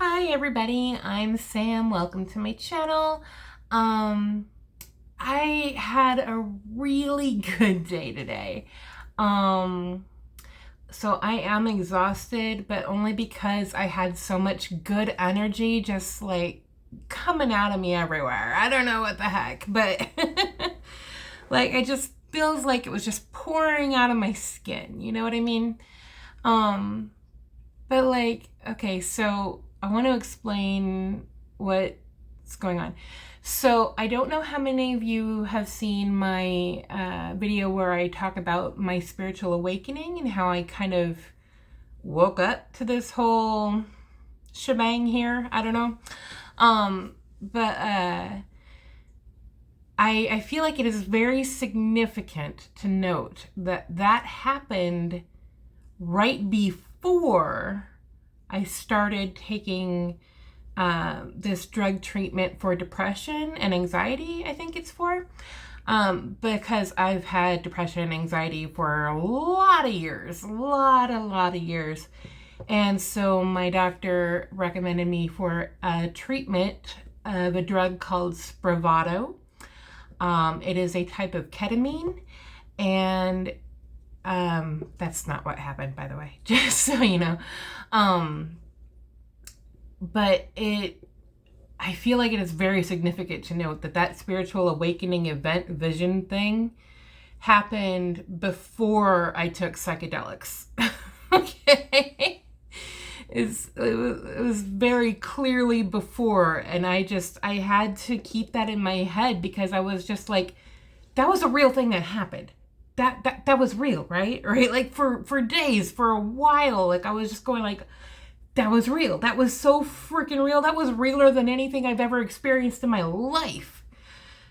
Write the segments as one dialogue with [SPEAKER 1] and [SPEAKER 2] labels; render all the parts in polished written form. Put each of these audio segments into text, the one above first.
[SPEAKER 1] Hi everybody, I'm Sam. Welcome to my channel. I had a really good day today. Um, so I am exhausted, but only because I had so much good energy just like coming out of me everywhere. I don't know what the heck, but like it just feels like it was just pouring out of my skin. You know what I mean? Um, but like, okay, so I want to explain what's going on. So I don't know how many of you have seen my video where I talk about my spiritual awakening and how I kind of woke up to this whole shebang here. I don't know. But I feel like it is very significant to note that that happened right before I started taking this drug treatment for depression and anxiety, I think it's for. Because I've had depression and anxiety for a lot of years, a lot of years. And so my doctor recommended me for a treatment of a drug called Spravato. It is a type of ketamine, and that's not what happened, by the way, just so you know. But I feel like it is very significant to note that that spiritual awakening event vision thing happened before I took psychedelics. Okay. It was very clearly before, and I had to keep that in my head because I was just like, that was a real thing that happened. That was real, right? Right? Like for days, for a while, like I was just going like, that was real. That was so freaking real. That was realer than anything I've ever experienced in my life.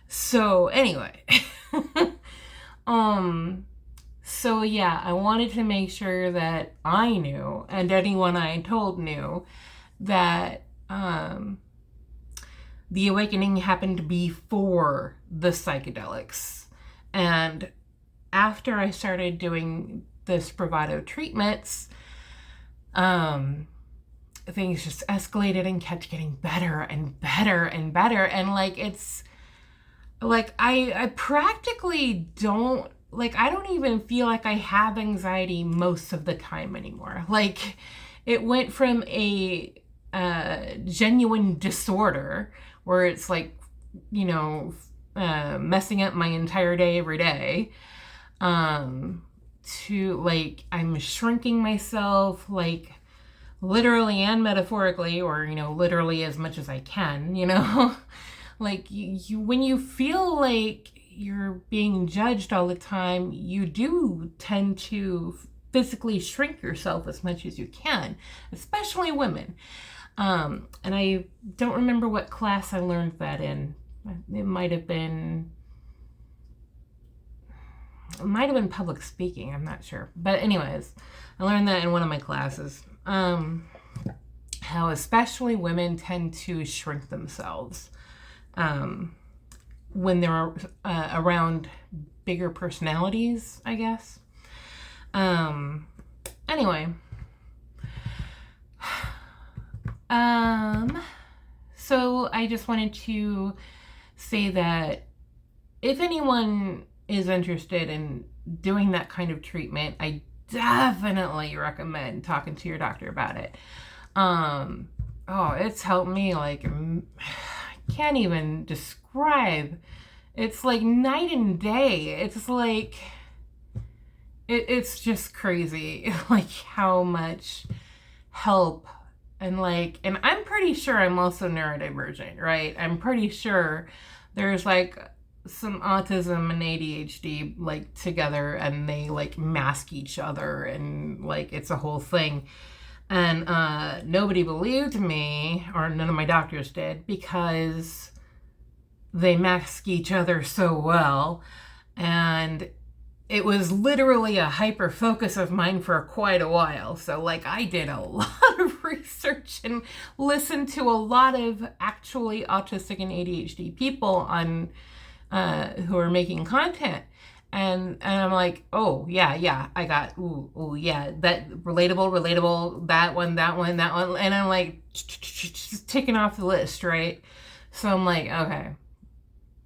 [SPEAKER 1] So anyway, so yeah, I wanted to make sure that I knew, and anyone I told knew, that the awakening happened before the psychedelics. And after I started doing the Spravato treatments, things just escalated and kept getting better and better and better. And like, it's like, I practically don't, like, I don't even feel like I have anxiety most of the time anymore. Like, it went from a genuine disorder where it's like, you know, messing up my entire day every day, to like, I'm shrinking myself, like, literally and metaphorically, or, you know, literally as much as I can, you know. Like, you when you feel like you're being judged all the time, you do tend to physically shrink yourself as much as you can, especially women. And I don't remember what class I learned that in. It might have been public speaking, I'm not sure. But anyways, I learned that in one of my classes. How especially women tend to shrink themselves when they're around bigger personalities, I guess. Anyway. So I just wanted to say that if anyone is interested in doing that kind of treatment, I definitely recommend talking to your doctor about it. Oh, it's helped me like, I can't even describe. It's like night and day. It's like, it's just crazy, like how much help. And like, and I'm pretty sure I'm also neurodivergent, right? I'm pretty sure there's like some autism and ADHD like together, and they like mask each other, and like it's a whole thing. And nobody believed me, or none of my doctors did, because they mask each other so well. And it was literally a hyper focus of mine for quite a while. So like, I did a lot of research and listened to a lot of actually autistic and ADHD people on who are making content. And I'm like, oh yeah, I got ooh yeah, that relatable, that one, and I'm like just ticking off the list, right? So I'm like, okay,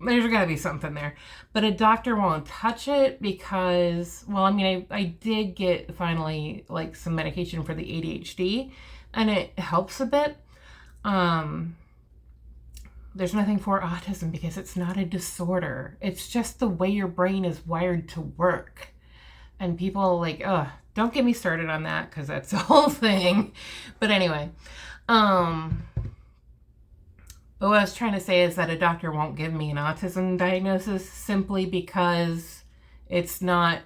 [SPEAKER 1] there's got to be something there, but a doctor won't touch it because, well, I mean, I did get finally like some medication for the ADHD, and it helps a bit. Um, there's nothing for autism because it's not a disorder. It's just the way your brain is wired to work. And people like, don't get me started on that because that's the whole thing. But anyway, but what I was trying to say is that a doctor won't give me an autism diagnosis simply because it's not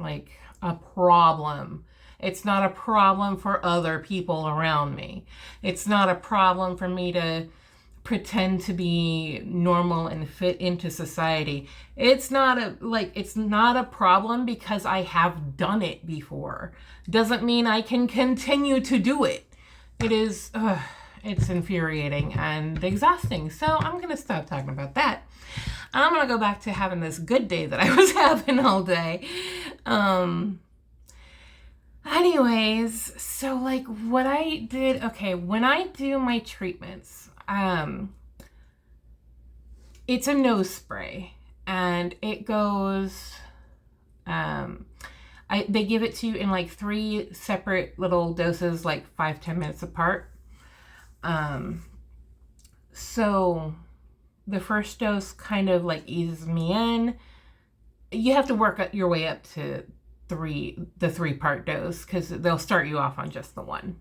[SPEAKER 1] like a problem. It's not a problem for other people around me. It's not a problem for me to pretend to be normal and fit into society. It's not a problem because I have done it before. Doesn't mean I can continue to do it. It is it's infuriating and exhausting. So I'm going to stop talking about that. I'm going to go back to having this good day that I was having all day. Anyways, so like what I did, okay, when I do my treatments, it's a nose spray, and it goes, they give it to you in like 3 separate little doses, like 5-10 minutes apart. So the first dose kind of like eases me in. You have to work your way up to the 3-part dose because they'll start you off on just the one.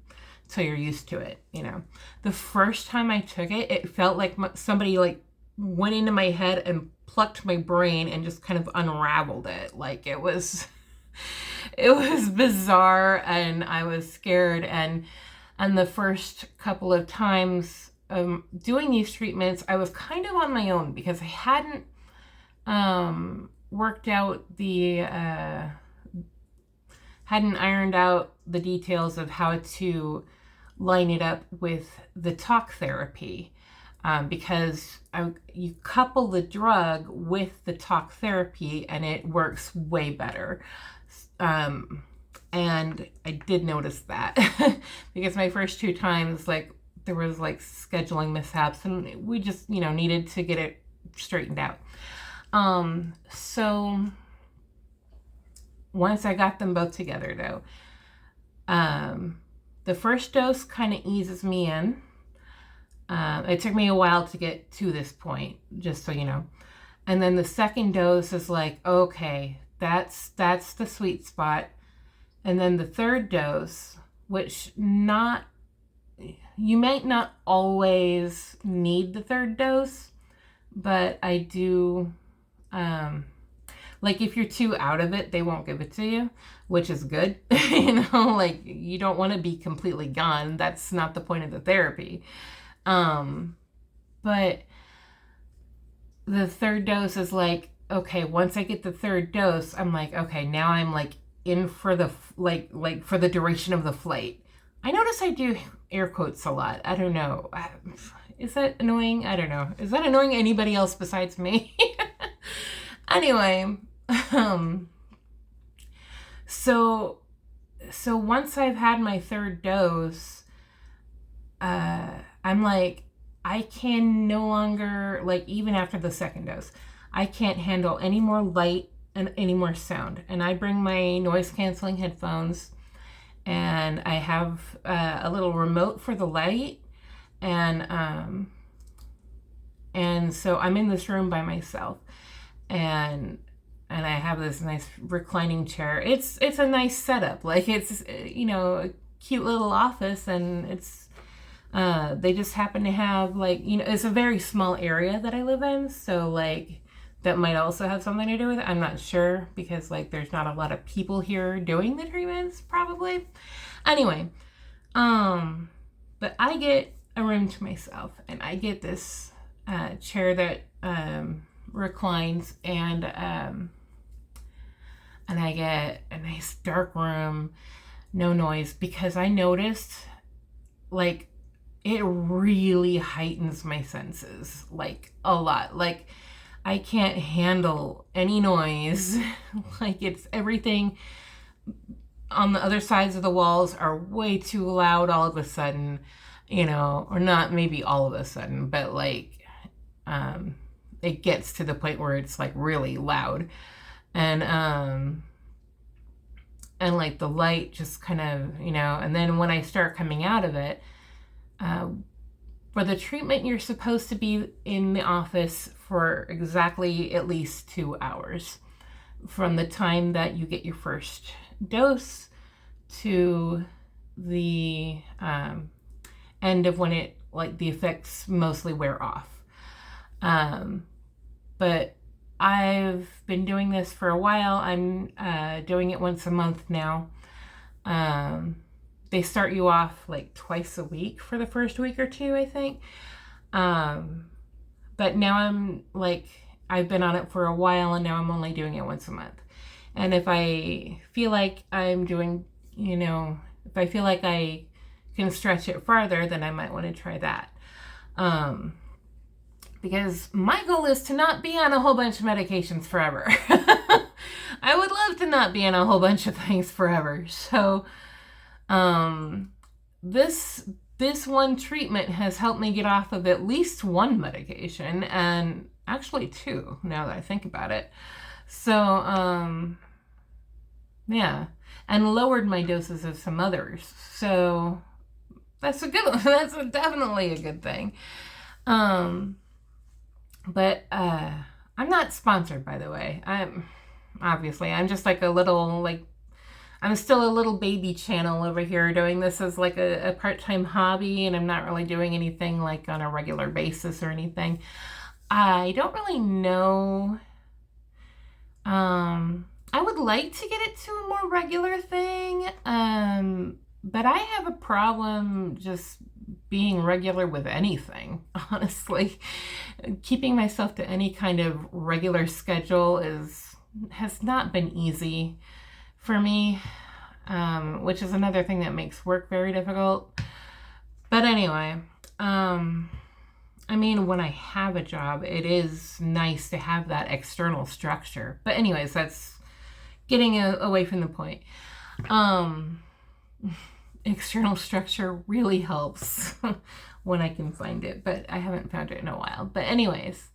[SPEAKER 1] So you're used to it, you know. The first time I took it, it felt like somebody like went into my head and plucked my brain and just kind of unraveled it. Like it was bizarre, and I was scared. And the first couple of times doing these treatments, I was kind of on my own because I hadn't hadn't ironed out the details of how to line it up with the talk therapy. Because you couple the drug with the talk therapy and it works way better. And I did notice that because my first 2 times, like, there was like scheduling mishaps and we just, needed to get it straightened out. So once I got them both together though, the first dose kind of eases me in. It took me a while to get to this point, just so you know. And then the second dose is like, okay, that's the sweet spot. And then the third dose, which you might not always need the third dose, but I do, like if you're too out of it, they won't give it to you, which is good. Like you don't want to be completely gone. That's not the point of the therapy. But the third dose is like, okay, once I get the third dose, I'm like, okay, now I'm like in for the, like for the duration of the flight. I notice I do air quotes a lot. I don't know. Is that annoying? I don't know. Is that annoying anybody else besides me? Anyway, so once I've had my third dose, I'm like, I can no longer, like even after the second dose, I can't handle any more light and any more sound. And I bring my noise canceling headphones, and I have a little remote for the light, and so I'm in this room by myself, and I have this nice reclining chair. It's a nice setup. Like it's, a cute little office, and it's, they just happen to have like, it's a very small area that I live in. So like that might also have something to do with it. I'm not sure because like there's not a lot of people here doing the treatments probably. Anyway, but I get a room to myself, and I get this chair that reclines, and I get a nice dark room, no noise, because I noticed like it really heightens my senses like a lot. Like I can't handle any noise. Like, it's everything on the other sides of the walls are way too loud all of a sudden, or not maybe all of a sudden, but like, it gets to the point where it's like really loud. And like the light just kind of, and then when I start coming out of it, for the treatment, you're supposed to be in the office for exactly at least 2 hours from the time that you get your first dose to the end of when the effects mostly wear off. But I've been doing this for a while. I'm doing it once a month now. They start you off like twice a week for the first week or two, I think. But now I've been on it for a while, and now I'm only doing it once a month. And if I feel like I'm doing, if I feel like I can stretch it farther, then I might want to try that. Because my goal is to not be on a whole bunch of medications forever. I would love to not be on a whole bunch of things forever. So, this one treatment has helped me get off of at least one medication, and actually 2, now that I think about it. So, yeah, and lowered my doses of some others. So that's a good one. That's definitely a good thing. But I'm not sponsored, by the way. I'm just like I'm still a little baby channel over here doing this as like a part-time hobby, and I'm not really doing anything like on a regular basis or anything. I don't really know. I would like to get it to a more regular thing, but I have a problem just being regular with anything, honestly. Keeping myself to any kind of regular schedule has not been easy for me, which is another thing that makes work very difficult. But anyway, when I have a job, it is nice to have that external structure. But anyways, that's getting away from the point. External structure really helps when I can find it, but I haven't found it in a while. But anyways,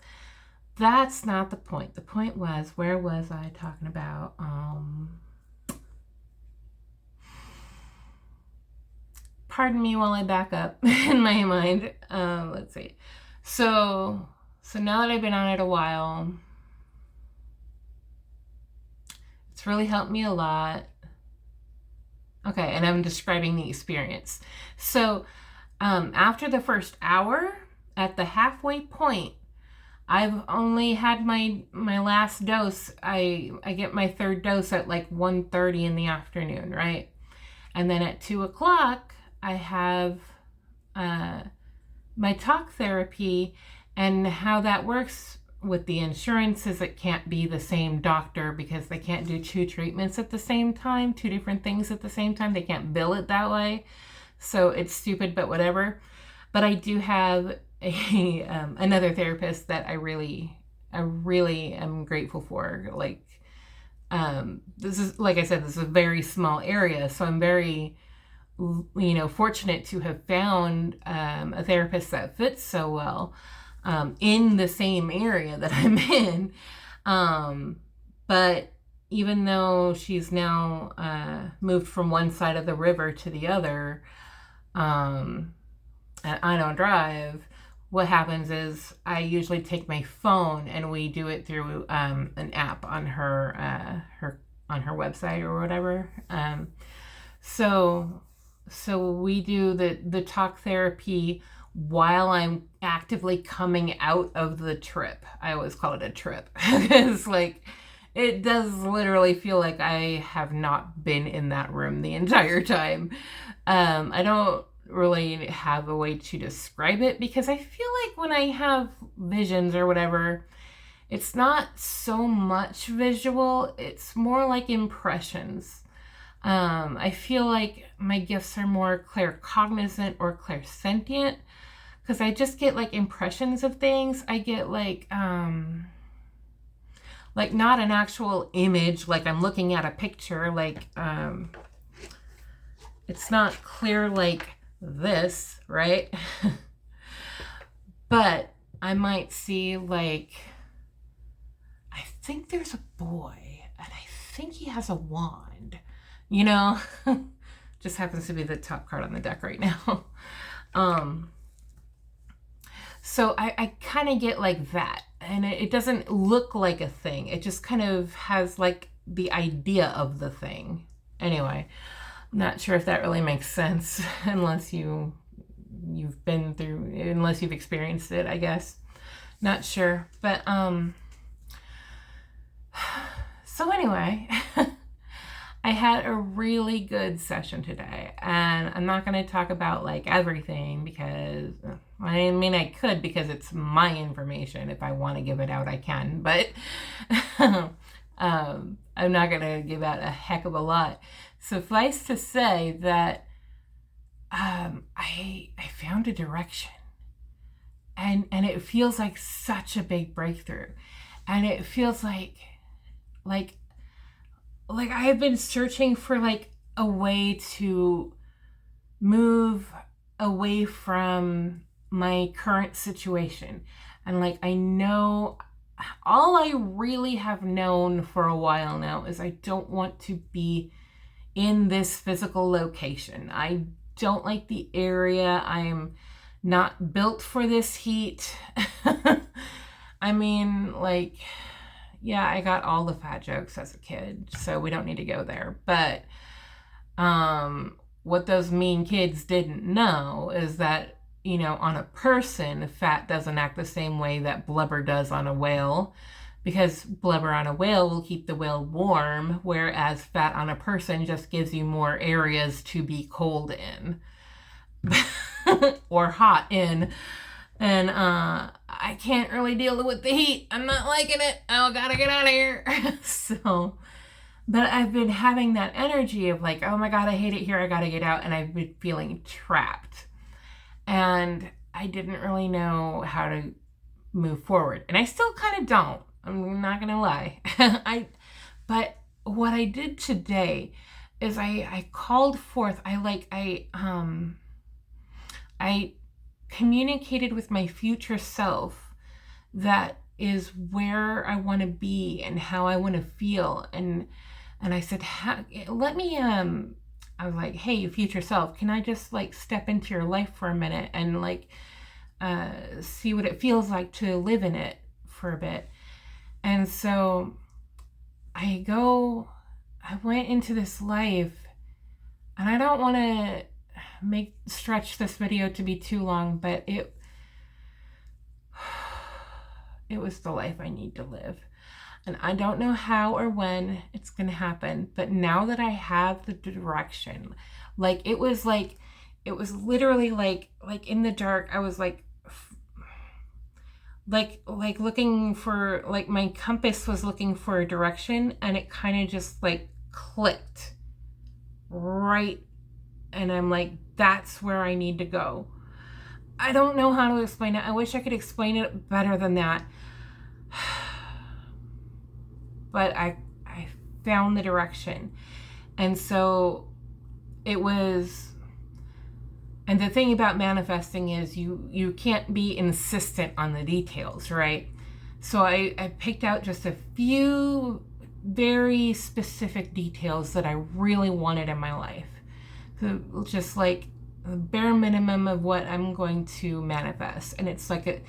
[SPEAKER 1] that's not the point. The point was, where was I talking about? Pardon me while I back up in my mind. Let's see. So now that I've been on it a while, it's really helped me a lot. Okay, and I'm describing the experience. So after the first hour, at the halfway point, I've only had my last dose. I get my third dose at like 1:30 in the afternoon, right? And then at 2 o'clock, I have my talk therapy. And how that works with the insurance is it can't be the same doctor, because they can't do 2 treatments at the same time, 2 different things at the same time. They can't bill it that way. So it's stupid, but whatever. But I do have another therapist that I really am grateful for. Like, this is, like I said, this is a very small area, so I'm very, fortunate to have found a therapist that fits so well in the same area that I'm in. But even though she's now moved from one side of the river to the other, and I don't drive, what happens is I usually take my phone and we do it through an app on her website or whatever. So we do the talk therapy while I'm actively coming out of the trip. I always call it a trip. It's like, it does literally feel like I have not been in that room the entire time. I don't really have a way to describe it, because I feel like when I have visions or whatever, it's not so much visual, it's more like impressions. I feel like my gifts are more claircognizant or clairsentient, because I just get like impressions of things. I get like, like not an actual image, like I'm looking at a picture, like it's not clear like this, right? But I might see like, I think there's a boy and I think he has a wand, you know. Just happens to be the top card on the deck right now. So I kind of get like that, and it doesn't look like a thing. It just kind of has like the idea of the thing. Anyway, I'm not sure if that really makes sense unless you've been through, unless you've experienced it, I guess. Not sure, but so anyway, I had a really good session today, and I'm not going to talk about like everything because I mean I could, because it's my information. If I want to give it out, I can, but I'm not going to give out a heck of a lot. Suffice to say that I found a direction, and it feels like such a big breakthrough, and it feels like I have been searching for like a way to move away from my current situation. And like, I know all I really have known for a while now is I don't want to be in this physical location. I don't like the area. I'm not built for this heat. I mean, like, yeah, I got all the fat jokes as a kid, so we don't need to go there. But what those mean kids didn't know is that, you know, on a person, fat doesn't act the same way that blubber does on a whale, because blubber on a whale will keep the whale warm, whereas fat on a person just gives you more areas to be cold in or hot in. And I can't really deal with the heat. I'm not liking it. Oh, gotta get out of here. So, but I've been having that energy of like, oh my God, I hate it here. I gotta get out. And I've been feeling trapped. And I didn't really know how to move forward. And I still kind of don't. I'm not gonna lie. But what I did today is I called forth. I communicated with my future self that is where I want to be and how I want to feel. And I said, let me, I was like, hey, future self, can I just like step into your life for a minute and like see what it feels like to live in it for a bit. And so I went into this life, and I don't want to stretch this video to be too long, but it was the life I need to live. And I don't know how or when it's going to happen, but now that I have the direction, it was literally like in the dark, I was like looking for, like my compass was looking for a direction, and it kind of just like clicked right. And I'm like, that's where I need to go. I don't know how to explain it. I wish I could explain it better than that. But I found the direction. And so it was, and the thing about manifesting is you can't be insistent on the details, right? So I picked out just a few very specific details that I really wanted in my life. So just like the bare minimum of what I'm going to manifest. And it's like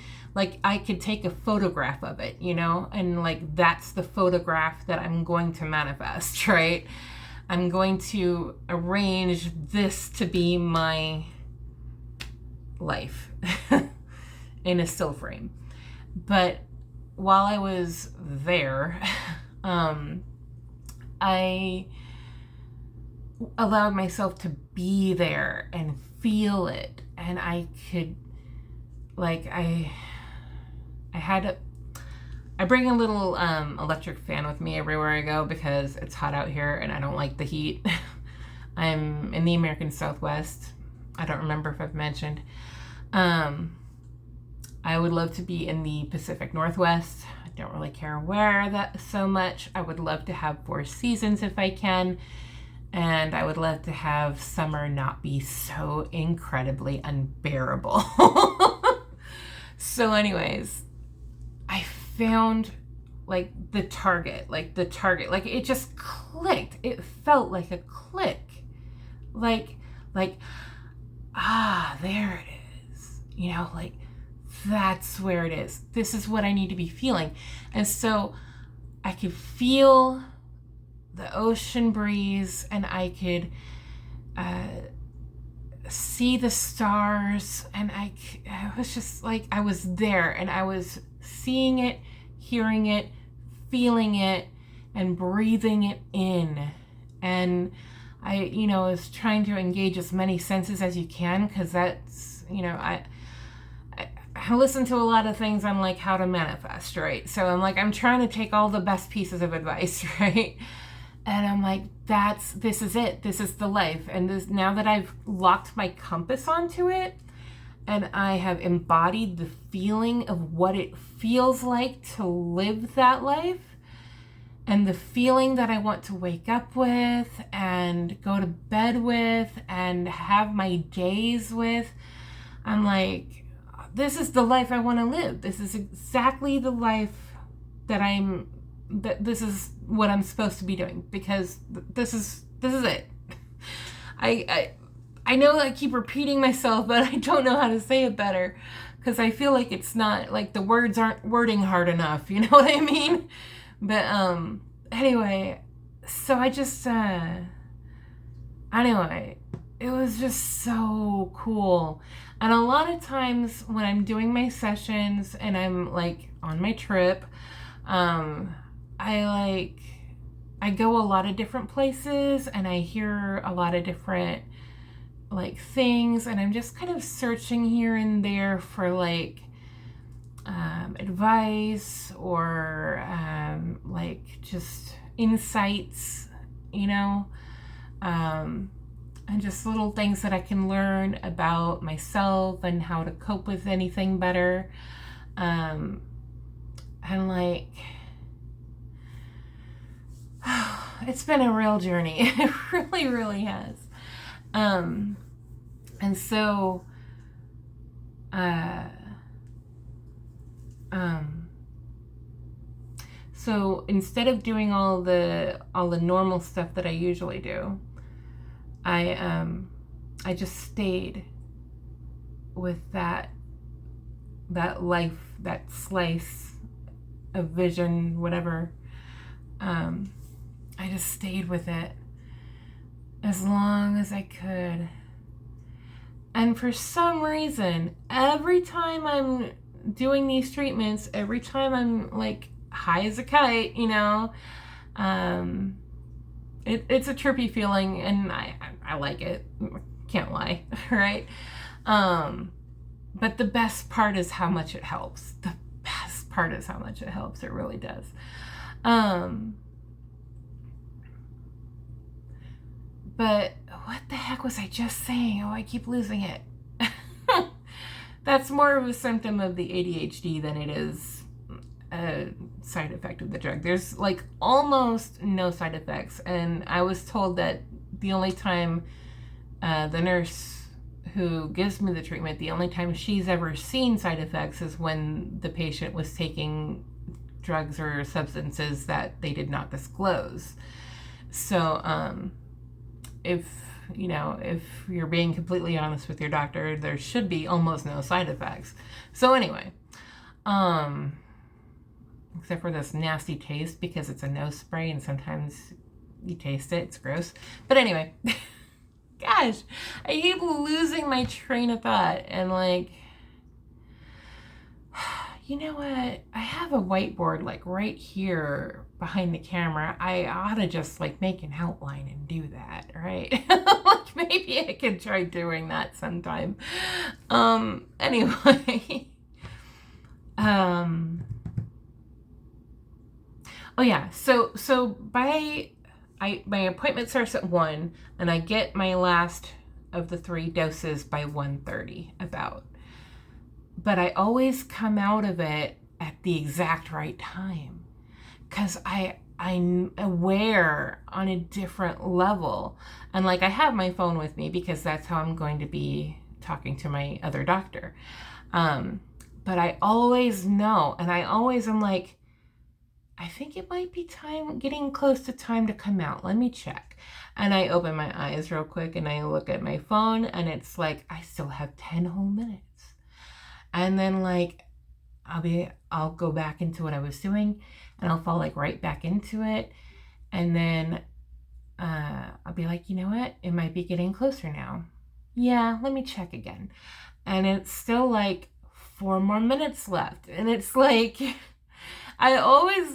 [SPEAKER 1] I could take a photograph of it, you know, and like that's the photograph that I'm going to manifest, right? I'm going to arrange this to be my life in a still frame. But while I was there, I allowed myself to be there and feel it. And I could, like, I bring a little electric fan with me everywhere I go because it's hot out here and I don't like the heat. I'm in the American Southwest. I don't remember if I've mentioned. I would love to be in the Pacific Northwest. I don't really care where that so much. I would love to have 4 seasons if I can. And I would love to have summer not be so incredibly unbearable. So anyways, I found like the target, like it just clicked. It felt like a click. Like, there it is. You know, like that's where it is. This is what I need to be feeling. And so I could feel the ocean breeze, and I could see the stars, and I was just like, I was there, and I was seeing it, hearing it, feeling it, and breathing it in. And I, was trying to engage as many senses as you can, because that's, I listen to a lot of things on like how to manifest, right? So I'm trying to take all the best pieces of advice, right? And I'm like, this is it. This is the life. And this, now that I've locked my compass onto it, and I have embodied the feeling of what it feels like to live that life, and the feeling that I want to wake up with and go to bed with and have my days with, I'm like, this is the life I want to live. This is exactly the life that this is what I'm supposed to be doing, because this is it. I know I keep repeating myself, but I don't know how to say it better, because I feel like it's not, like the words aren't wording hard enough, you know what I mean? But anyway, so I just anyway, it was just so cool. And a lot of times when I'm doing my sessions and I'm like on my trip, I go a lot of different places, and I hear a lot of different like things, and I'm just kind of searching here and there for like advice or like just insights, and just little things that I can learn about myself and how to cope with anything better. And like, it's been a real journey. It really, really has. And so, so instead of doing all the normal stuff that I usually do, I just stayed with that life, that slice of vision, whatever. I just stayed with it as long as I could. And for some reason, every time I'm doing these treatments, every time I'm like high as a kite, it's a trippy feeling, and I like it. Can't lie, right? But the best part is how much it helps. The best part is how much it helps. It really does. But what the heck was I just saying? Oh, I keep losing it. That's more of a symptom of the ADHD than it is a side effect of the drug. There's like almost no side effects. And I was told that the only time the nurse who gives me the treatment, the only time she's ever seen side effects is when the patient was taking drugs or substances that they did not disclose. So, if you're being completely honest with your doctor, there should be almost no side effects. So anyway, except for this nasty taste, because it's a nose spray and sometimes you taste it, it's gross. But anyway, gosh, I keep losing my train of thought, and like, you know what? I have a whiteboard like right here behind the camera. I ought to just like make an outline and do that, right? Like maybe I could try doing that sometime. Anyway. Oh yeah, so my appointment starts at 1, and I get my last of the 3 doses by 1:30 about. But I always come out of it at the exact right time, because I'm aware on a different level. And like, I have my phone with me because that's how I'm going to be talking to my other doctor. But I always know, and I always am like, I think it might be time, getting close to time to come out. Let me check. And I open my eyes real quick and I look at my phone, and it's like, I still have 10 whole minutes. And then like, I'll go back into what I was doing, and I'll fall like right back into it. And then I'll be like, you know what? It might be getting closer now. Yeah, let me check again. And it's still like 4 more minutes left. And it's like, I'm always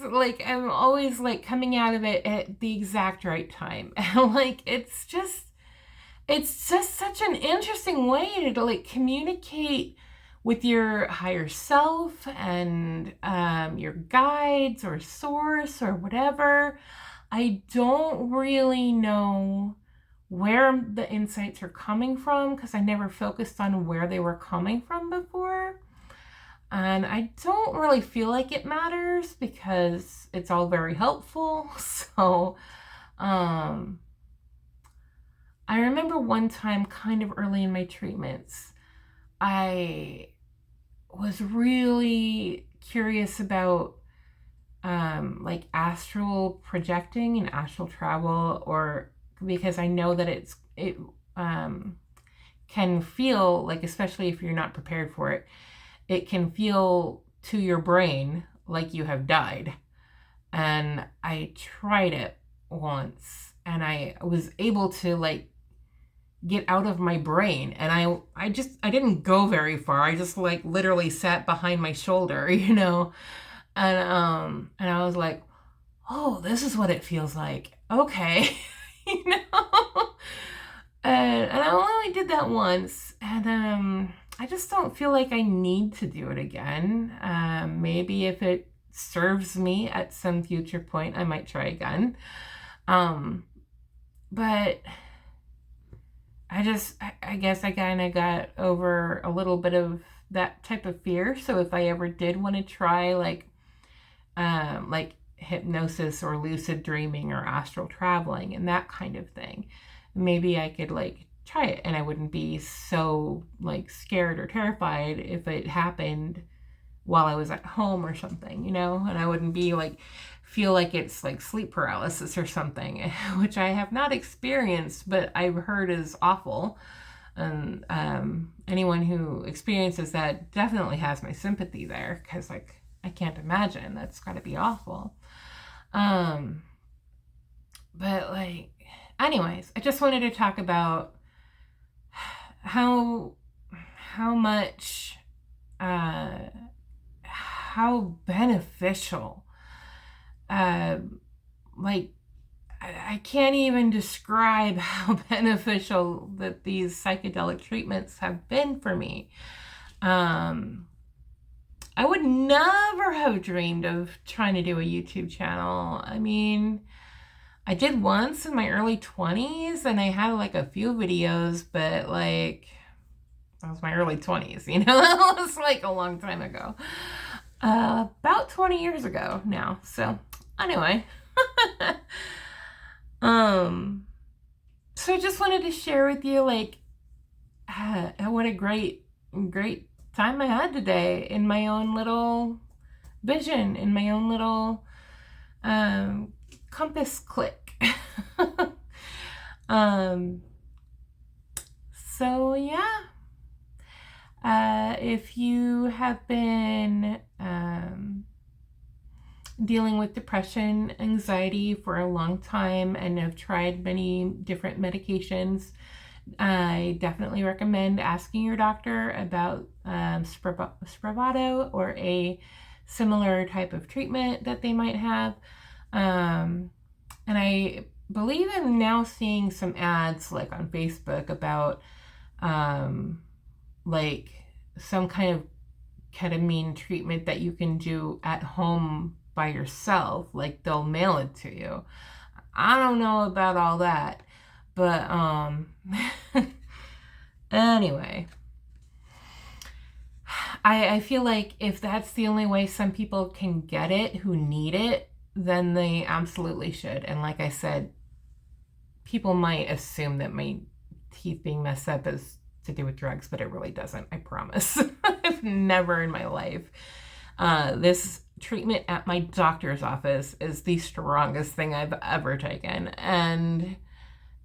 [SPEAKER 1] like coming out of it at the exact right time. And like, it's just such an interesting way to like communicate with your higher self and your guides or source or whatever. I don't really know where the insights are coming from, because I never focused on where they were coming from before. And I don't really feel like it matters because it's all very helpful. So, I remember one time kind of early in my treatments, I was really curious about like astral projecting and astral travel, or because I know that it can feel like, especially if you're not prepared for it, it can feel to your brain like you have died. And I tried it once, and I was able to like get out of my brain, and I didn't go very far. I just like literally sat behind my shoulder, and I was like, oh, this is what it feels like. Okay. you know and I only did that once, and I just don't feel like I need to do it again. Maybe if it serves me at some future point, I might try again. But I guess I kind of got over a little bit of that type of fear. So if I ever did want to try like hypnosis or lucid dreaming or astral traveling and that kind of thing, maybe I could like try it, and I wouldn't be so like scared or terrified if it happened while I was at home or something, and I wouldn't be like feel like it's like sleep paralysis or something, which I have not experienced, but I've heard is awful. And anyone who experiences that definitely has my sympathy there, because like, I can't imagine. That's got to be awful. But like, anyways, I just wanted to talk about how much how beneficial, like, I can't even describe how beneficial that these psychedelic treatments have been for me. I would never have dreamed of trying to do a YouTube channel. I mean, I did once in my early 20s, and I had like a few videos, but like, that was my early 20s, that was like a long time ago. About 20 years ago now. So anyway, so I just wanted to share with you like, what a great time I had today in my own little vision, in my own little compass click. So yeah, if you have been dealing with depression, anxiety for a long time and have tried many different medications, I definitely recommend asking your doctor about Spravato or a similar type of treatment that they might have. And I believe I'm now seeing some ads like on Facebook about like some kind of ketamine treatment that you can do at home by yourself. Like, they'll mail it to you. I don't know about all that, but anyway, I feel like if that's the only way some people can get it who need it, then they absolutely should. And like I said, people might assume that my teeth being messed up is to do with drugs, but it really doesn't, I promise. I've never in my life. This treatment at my doctor's office is the strongest thing I've ever taken, and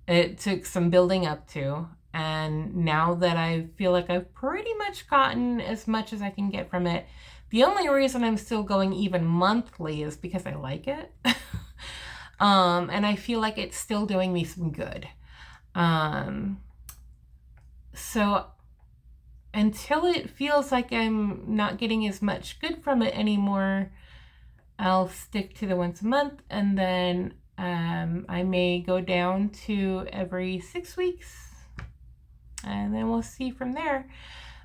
[SPEAKER 1] it took some building up to. And now that I feel like I've pretty much gotten as much as I can get from it, the only reason I'm still going even monthly is because I like it. And I feel like it's still doing me some good. So until it feels like I'm not getting as much good from it anymore, I'll stick to the once a month, and then I may go down to every 6 weeks, and then we'll see from there.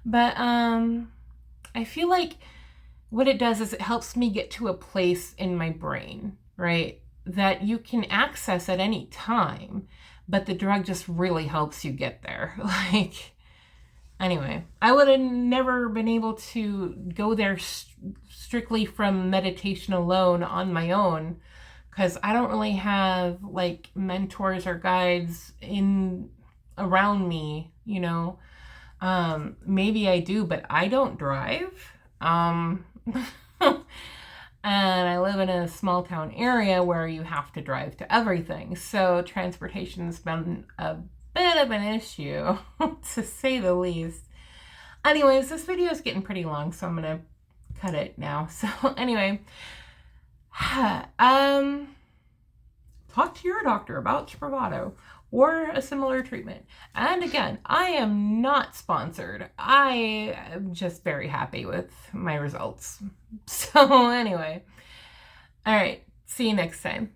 [SPEAKER 1] But I feel like what it does is it helps me get to a place in my brain, right, that you can access at any time, but the drug just really helps you get there. Like, anyway, I would have never been able to go there strictly from meditation alone on my own, because I don't really have like mentors or guides in around me, you know. Maybe I do, but I don't drive. And I live in a small town area where you have to drive to everything. So transportation's been a bit of an issue, to say the least. Anyways, this video is getting pretty long, so I'm gonna cut it now. So anyway, talk to your doctor about Spravato or a similar treatment. And again, I am not sponsored. I am just very happy with my results. So anyway, all right, see you next time.